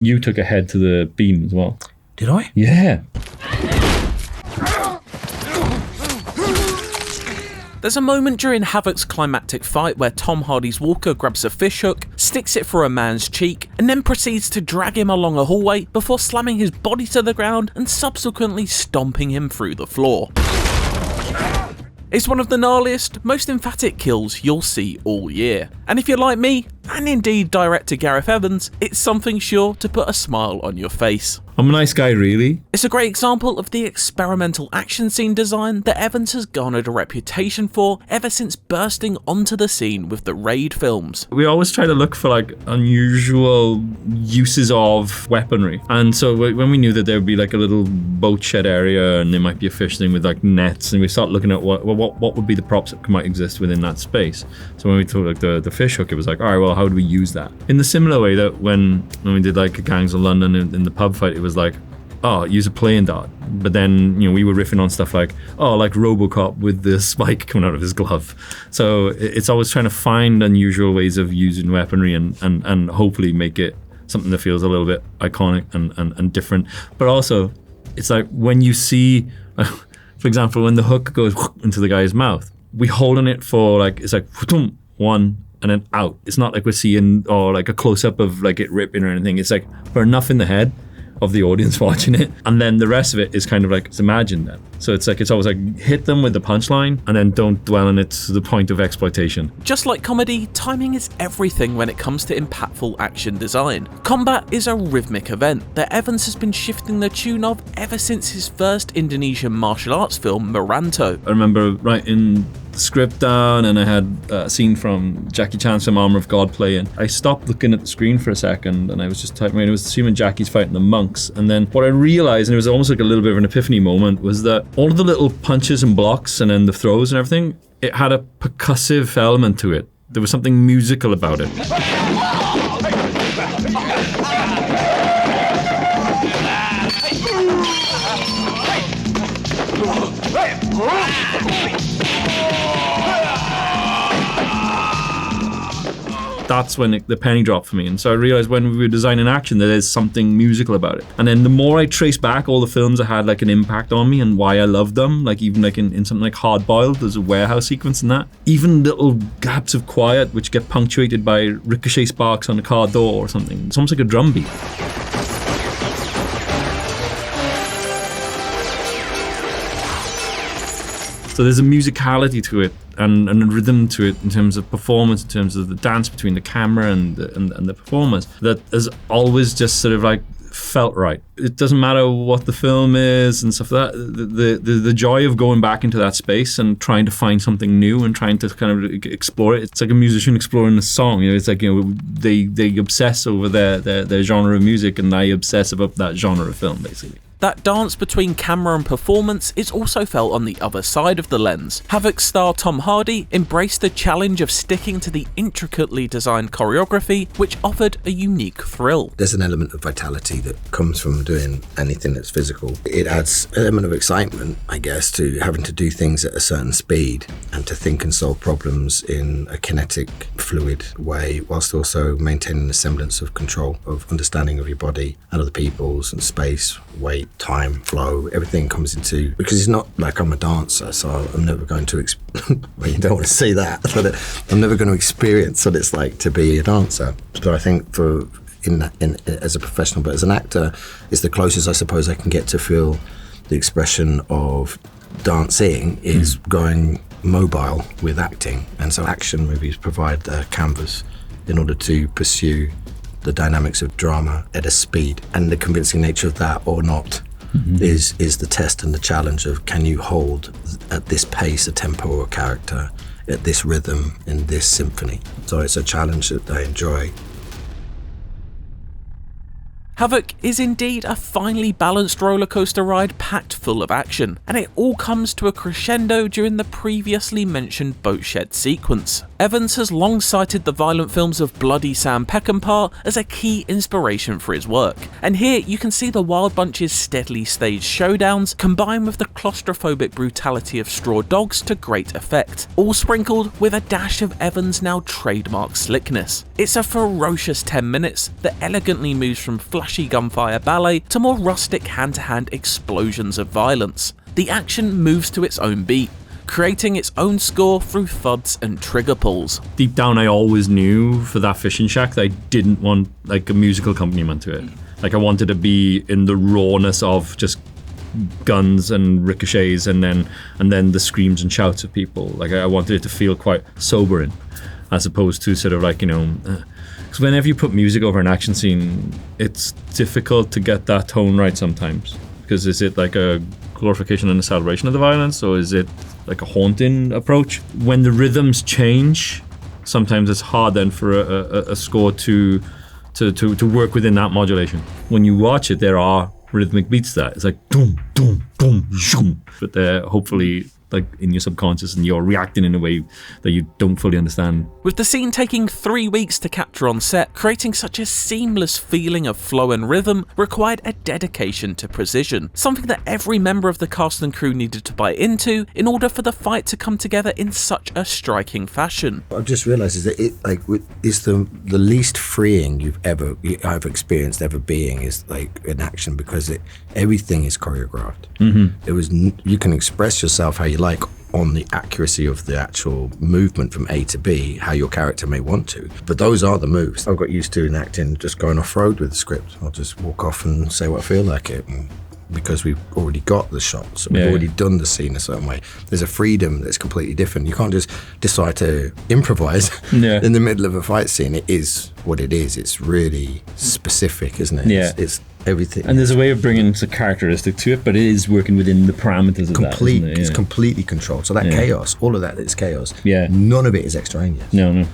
You took a head to the beam as well. Did I? Yeah. There's a moment during Havoc's climactic fight where Tom Hardy's walker grabs a fishhook, sticks it through a man's cheek, and then proceeds to drag him along a hallway before slamming his body to the ground and subsequently stomping him through the floor. It's one of the gnarliest, most emphatic kills you'll see all year. And if you're like me, and indeed director Gareth Evans, it's something sure to put a smile on your face. I'm a nice guy, really. It's a great example of the experimental action scene design that Evans has garnered a reputation for ever since bursting onto the scene with the Raid films. We always try to look for like unusual uses of weaponry. And so when we knew that there would be like a little boatshed area and there might be a fish thing with like nets, and we start looking at what would be the props that might exist within that space. So when we took like the fish hook, it was like, all right, well, how do we use that? In the similar way that when we did like Gangs of London in the pub fight, it was like, oh, use a playing dart. But then, we were riffing on stuff like, oh, like RoboCop with the spike coming out of his glove. So it's always trying to find unusual ways of using weaponry and hopefully make it something that feels a little bit iconic and different. But also, it's like when you see, for example, when the hook goes into the guy's mouth, we holding it for like, it's like one and then out. It's not like we're seeing or like a close up of like it ripping or anything. It's like for enough in the head of the audience watching it, and then the rest of it is kind of like, it's imagined then. So it's like, it's always like hit them with the punchline and then don't dwell on it to the point of exploitation. Just like comedy, timing is everything when it comes to impactful action design. Combat is a rhythmic event that Evans has been shifting the tune of ever since his first Indonesian martial arts film, Meranto. I remember writing the script down and I had a scene from Jackie Chan's film Armor of God playing. I stopped looking at the screen for a second and I was just typing, it was assuming Jackie's fighting the monks, and then what I realized, and it was almost like a little bit of an epiphany moment, was that all of the little punches and blocks and then the throws and everything, it had a percussive element to it. There was something musical about it. That's when the penny dropped for me. And so I realized when we were designing action that there's something musical about it. And then the more I trace back all the films that had like an impact on me and why I loved them, like even like in something like Hard Boiled, there's a warehouse sequence in that. Even little gaps of quiet which get punctuated by ricochet sparks on a car door or something. It's almost like a drum beat. So there's a musicality to it and a rhythm to it in terms of performance, in terms of the dance between the camera and the performers, that has always just sort of like felt right. It doesn't matter what the film is and stuff like that. The joy of going back into that space and trying to find something new and trying to kind of explore it. It's like a musician exploring a song. It's like, they obsess over their genre of music, and I obsess about that genre of film, basically. That dance between camera and performance is also felt on the other side of the lens. Havoc star Tom Hardy embraced the challenge of sticking to the intricately designed choreography, which offered a unique thrill. There's an element of vitality that comes from doing anything that's physical. It adds an element of excitement, I guess, to having to do things at a certain speed and to think and solve problems in a kinetic, fluid way, whilst also maintaining a semblance of control, of understanding of your body and other people's, and space, weight, time, flow, everything comes into, because it's not like I'm a dancer, so I'm never going to well, you don't want to say that, but I'm never going to experience what it's like to be a dancer. So I think as a professional, but as an actor, it's the closest I suppose I can get to feel the expression of dancing is going mobile with acting. And so action movies provide the canvas in order to pursue the dynamics of drama at a speed, and the convincing nature of that or not is the test and the challenge of, can you hold at this pace a tempo or a character at this rhythm in this symphony. So it's a challenge that I enjoy. Havoc is indeed a finely balanced rollercoaster ride packed full of action, and it all comes to a crescendo during the previously mentioned Boatshed sequence. Evans has long cited the violent films of Bloody Sam Peckinpah as a key inspiration for his work, and here you can see the Wild Bunch's steadily staged showdowns combined with the claustrophobic brutality of Straw Dogs to great effect, all sprinkled with a dash of Evans' now trademark slickness. It's a ferocious 10 minutes that elegantly moves from flash flashy gunfire ballet to more rustic hand-to-hand explosions of violence. The action moves to its own beat, creating its own score through thuds and trigger pulls. Deep down, I always knew for that fishing shack that I didn't want like a musical accompaniment to it. Like I wanted to be in the rawness of just guns and ricochets and then the screams and shouts of people. Like I wanted it to feel quite sobering, as opposed to sort of like, because whenever you put music over an action scene, it's difficult to get that tone right sometimes. Because is it like a glorification and a celebration of the violence, or is it like a haunting approach? When the rhythms change, sometimes it's hard then for a score to work within that modulation. When you watch it, there are rhythmic beats that it's like boom, boom, boom, zoom, but they're hopefully like in your subconscious and you're reacting in a way that you don't fully understand. With the scene taking 3 weeks to capture on set, creating such a seamless feeling of flow and rhythm required a dedication to precision, something that every member of the cast and crew needed to buy into in order for the fight to come together in such a striking fashion. What I've just realised is that it's the least freeing I've experienced ever being is like in action, because everything is choreographed. You can express yourself how you like on the accuracy of the actual movement from A to B, how your character may want to. But those are the moves. I've got used to in acting just going off-road with the script. I'll just walk off and say what I feel like it. Because we've already got the shots, we've already done the scene a certain way. There's a freedom that's completely different. You can't just decide to improvise in the middle of a fight scene. It is what it is. It's really specific, isn't it? Yeah. It's everything. And there's a way of bringing some characteristic to it, but it is working within the parameters of that, isn't it? It's completely controlled. So that chaos, all of that is chaos. Yeah. None of it is extraneous. No.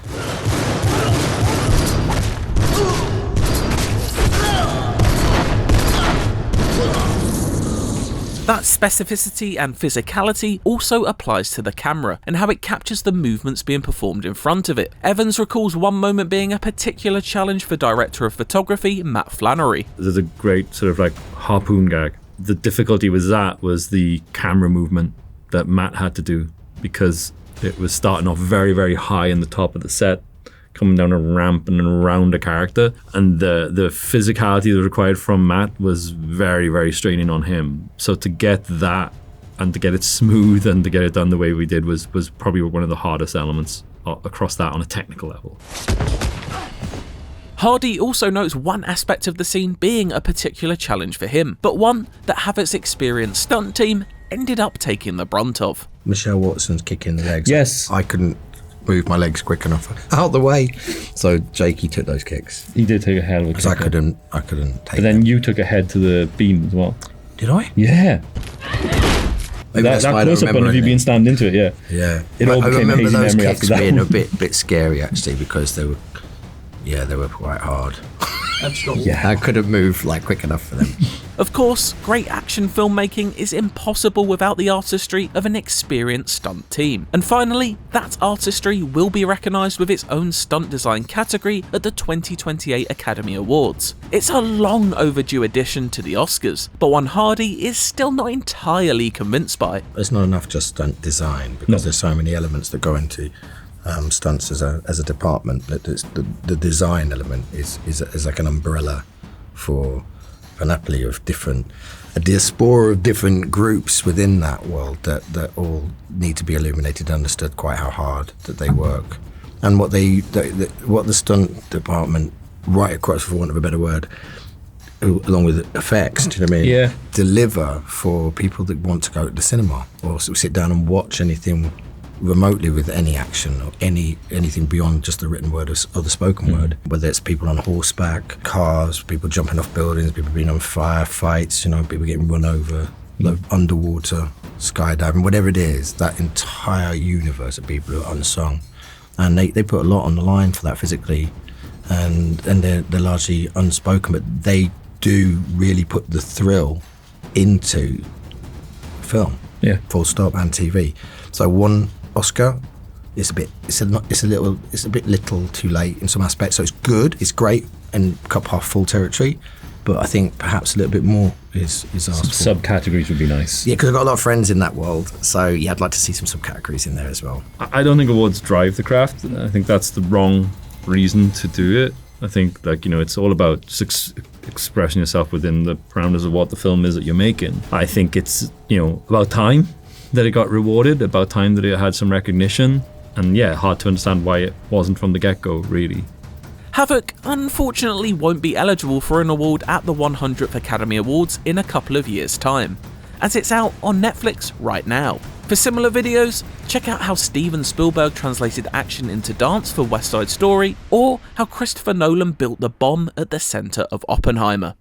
That specificity and physicality also applies to the camera and how it captures the movements being performed in front of it. Evans recalls one moment being a particular challenge for director of photography Matt Flannery. There's a great sort of like harpoon gag. The difficulty with that was the camera movement that Matt had to do, because it was starting off very, very high in the top of the set, coming down a ramp and around a character, and the physicality that was required from Matt was very, very straining on him. So to get that and to get it smooth and to get it done the way we did was probably one of the hardest elements across that on a technical level. Hardy also notes one aspect of the scene being a particular challenge for him, but one that Havoc's experienced stunt team ended up taking the brunt of. Michelle Watson's kicking the legs. Yes. I couldn't move my legs quick enough out the way, so Jakey took those kicks. He did take a hell of a kick. Because I couldn't take But then you took a head to the beam as well. Did I? Yeah. Maybe That close-up one of you being stand into it, yeah. Yeah. It all I became a remember hazy those memory kicks after that. being a bit scary actually, because they were quite hard. Yeah. I couldn't move like quick enough for them. Of course, great action filmmaking is impossible without the artistry of an experienced stunt team. And finally, that artistry will be recognised with its own stunt design category at the 2028 Academy Awards. It's a long overdue addition to the Oscars, but one Hardy is still not entirely convinced by. There's not enough just stunt design, because there's so many elements that go into stunts as a department, that the design element is like an umbrella for panoply of a diaspora of different groups within that world that all need to be illuminated, understood quite how hard that they work, and what the stunt department, right across, for want of a better word, along with effects, do you know what I mean? Yeah. Deliver for people that want to go to the cinema or sit down and watch anything remotely with any action or anything beyond just the written word or the spoken word, whether it's people on horseback, cars, people jumping off buildings, people being on fire, fights, people getting run over, underwater, skydiving, whatever it is, that entire universe of people who are unsung. And they put a lot on the line for that physically, and they're largely unspoken, but they do really put the thrill into film. Yeah. Full stop, and TV. So one Oscar, it's a bit little too late in some aspects. So it's good, it's great, and cup half full territory. But I think perhaps a little bit more is asked for. Subcategories would be nice. Yeah, because I've got a lot of friends in that world. So yeah, I'd like to see some subcategories in there as well. I don't think awards drive the craft. I think that's the wrong reason to do it. I think it's all about expressing yourself within the parameters of what the film is that you're making. I think it's, about time that it got rewarded, about time that it had some recognition. And yeah, hard to understand why it wasn't from the get-go, really. Havoc unfortunately won't be eligible for an award at the 100th Academy Awards in a couple of years' time, as it's out on Netflix right now. For similar videos, check out how Steven Spielberg translated action into dance for West Side Story, or how Christopher Nolan built the bomb at the centre of Oppenheimer.